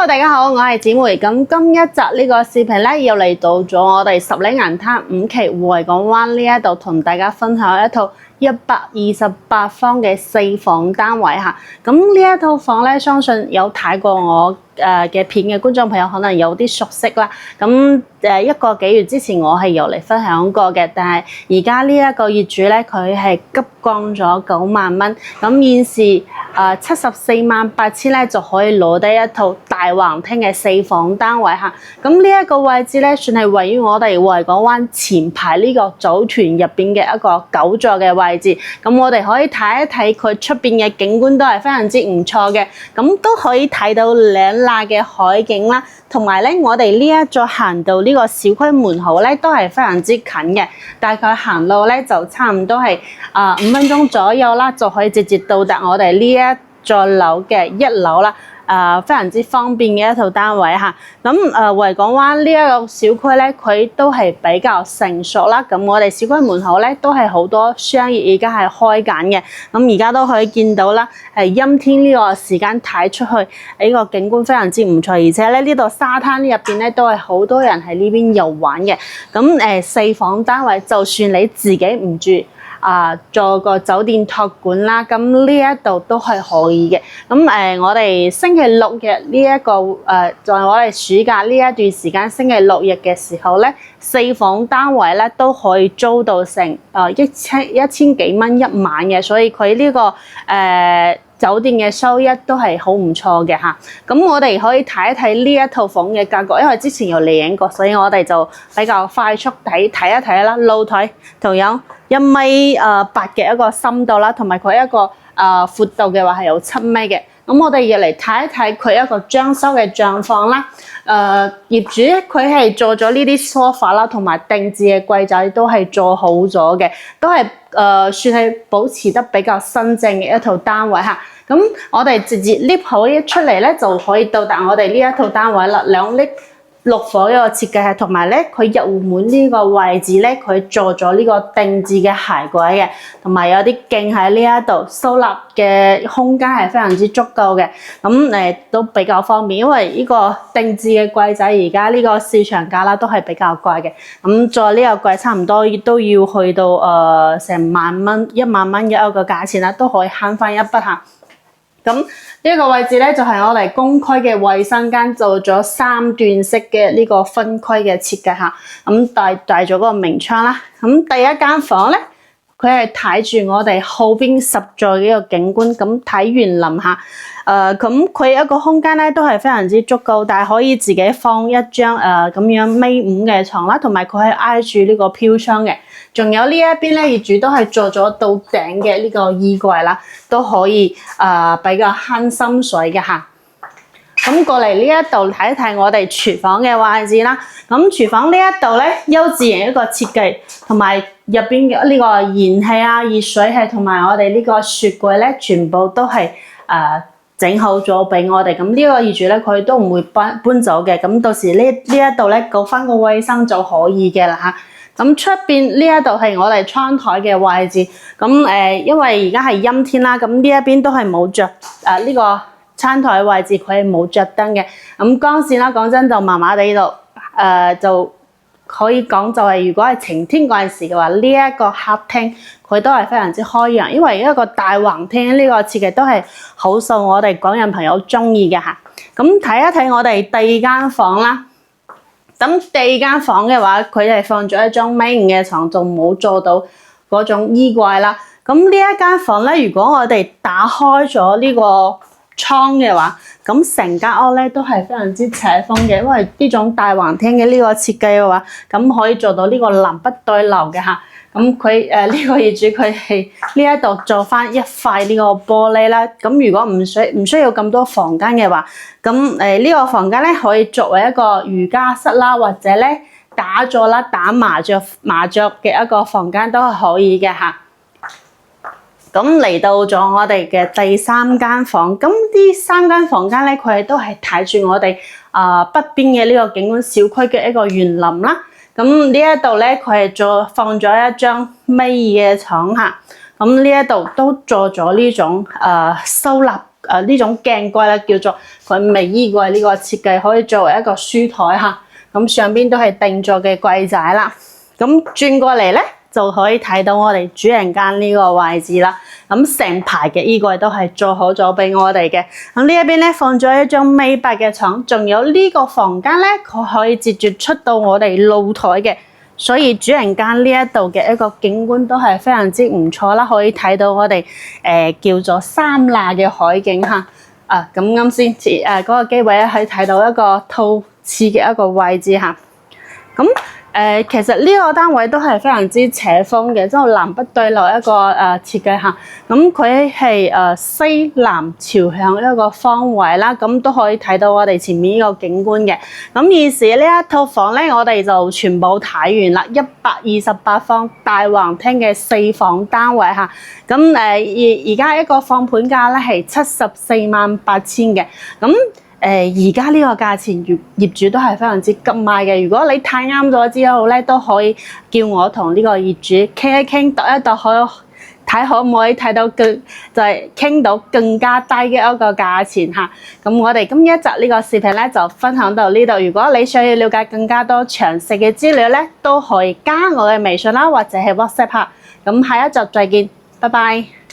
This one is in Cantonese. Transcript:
Hello， 大家好，我係姊妹。咁今一集呢個視頻咧，又嚟到咗我哋十里銀灘5期護衛港灣呢一度，同大家分享一套128方嘅4房單位嚇。咁呢一套房咧，相信有睇過我嘅片嘅觀眾朋友可能有啲熟悉啦。咁1個幾月之前我係有嚟分享過嘅，但係而家呢一個業主咧，佢係急降咗9萬蚊。咁現時74萬8千咧就可以攞得一套大橫廳嘅4房單位嚇。咁呢一個位置咧，算係位於我哋護衛港灣前排呢個組團入邊嘅一個9座嘅位置。咁我哋可以睇一睇佢出邊嘅景觀都係非常之唔錯嘅。咁都可以睇到兩罅嘅海景啦，同埋咧我哋呢一座行到呢個小區門口咧都係非常之近嘅，大概行路咧就差唔多係5分鐘左右啦，就可以直接到達我哋呢一座樓嘅1樓啦。非常之方便嘅一套單位嚇。咁護衛港灣呢一個小區咧，佢都係比較成熟啦。咁我哋小區門口咧都係好多商業而家係開緊嘅。咁而家都可以見到啦，陰天呢個時間睇出去呢個景觀非常之唔錯，而且咧呢度沙灘入邊咧都係好多人喺呢邊遊玩嘅。咁4房單位，就算你自己唔住，做個酒店託管啦，咁呢一度都係可以嘅。咁我哋星期六日呢一個就係我哋暑假呢一段時間，星期六日嘅時候咧，4房單位咧都可以租到成一千幾蚊一晚嘅，所以佢呢個酒店嘅收益都係好唔錯嘅嚇。咁我哋可以睇一睇呢一套房嘅格局，因為之前有嚟影過，所以我哋就比較快速睇一睇啦。露台同樣1.8米嘅一個深度啦，同埋佢一個闊度嘅話係有7米嘅。咁我哋要嚟睇一睇佢一個裝修嘅狀況啦。業主佢係做咗呢啲 sofa 啦，同埋定制嘅櫃仔都係做好咗嘅，都係算係保持得比較新淨嘅一套單位嚇。咁我哋直接 lift 好一出嚟咧，就可以到達我哋呢一套單位啦。2 lift 6房一個設計係，同埋咧佢入戶門呢個位置咧，佢做咗呢個定制嘅鞋櫃嘅，同埋有啲鏡喺呢一度，收納嘅空間係非常之足夠嘅。咁都比較方便，因為呢個定制嘅櫃仔而家呢個市場價啦都係比較貴嘅。咁再呢個櫃差唔多都要去到成1萬蚊嘅一個價錢啦，都可以慳翻一筆嚇。咁呢個位置咧就係我哋公區嘅衛生間，做咗3段式嘅呢個分區嘅設計嚇。咁帶咗嗰個明窗啦。咁第一間房咧，佢係睇住我哋後邊10座嘅一個景觀，咁睇園林嚇。咁佢一個空間咧都係非常之足夠，但係可以自己放一張咁樣1.5米嘅床啦，同埋佢係挨住呢個飄窗嘅。仲有呢一邊咧，業主都係做咗到頂嘅呢個衣櫃啦，都可以比較慳心水嘅嚇。咁過嚟呢一度睇一睇我哋廚房嘅位置啦。咁廚房呢一度咧，優質型一個設計，同埋入邊嘅呢個燃氣啊、熱水器同埋我哋呢個雪櫃咧，全部都係整好咗俾我哋。咁呢個業主咧，佢都唔會搬走嘅。咁到時呢一度咧，搞翻個衛生就可以嘅啦嚇。咁出邊呢一度係我哋窗台嘅位置。咁因為而家係陰天啦，咁呢一邊都係冇着呢個餐台位置，佢係冇着燈嘅。咁光線啦，講真就麻麻地度，就可以講就係如果係晴天嗰陣時嘅話，呢一個客廳佢都係非常之開揚，因為一個大橫廳呢個設計都係好受我哋港人朋友中意嘅嚇。咁睇一睇我哋第二間房啦。咁第二間房嘅話，佢係放咗一張1.5米嘅床，就冇做到嗰種衣櫃啦。咁呢一間房咧，如果我哋打開咗呢個窗嘅話，咁成間屋咧都係非常之斜風嘅，因為呢種大橫廳嘅呢個設計嘅話，咁可以做到呢個南北對流嘅嚇。咁佢呢個業主佢係呢一度做翻一塊呢個玻璃啦。咁如果唔需要咁多房間嘅話，咁呢個房間咧可以作為一個瑜伽室啦，或者咧打坐啦、打麻雀嘅一個房間都係可以嘅嚇。咁嚟到咗我哋嘅第3間房，咁呢3間房間咧，佢都係睇住我哋北邊嘅呢個景觀小區嘅一個園林啦。咁呢一度咧，佢係放咗一張1.2米嘅床嚇。咁呢一度都做咗呢種收納呢種鏡櫃啦，叫做佢微衣櫃呢個設計，可以作為一個書台嚇。咁上邊都係定做嘅櫃仔啦。咁轉過嚟咧，就可以睇到我哋主人間呢個位置啦。咁成排嘅衣櫃都係做好咗俾我哋嘅。咁呢一邊咧放咗一張美白嘅床，仲有呢個房間咧，佢可以直接出到我哋露台嘅。所以主人間呢一度嘅一個景觀都係非常之唔錯啦，可以睇到我哋叫做三罅嘅海景嚇。咁啱先嗰個機位咧可以睇到一個套廁嘅一個位置嚇。咁其實呢個單位都係非常之斜風嘅，即係南北對流一個設計嚇。咁佢係西南朝向一個方位啦，咁都可以睇到我哋前面呢個景觀嘅。咁現時呢一套房咧，我哋就全部睇完啦，128方大橫廳嘅4房單位嚇。咁而家一個放盤價咧係748000嘅。咁而家呢個價錢業主都係非常之急賣嘅。如果你睇啱咗之後咧，都可以叫我同呢個業主傾一傾，度一度睇可唔可以睇到傾到更加低嘅一個價錢嚇。咁我哋今一集呢個視頻咧就分享到呢度。如果你想要了解更加多詳細嘅資料咧，都可以加我嘅微信啦，或者係 WhatsApp 嚇。咁下一集再見，拜拜。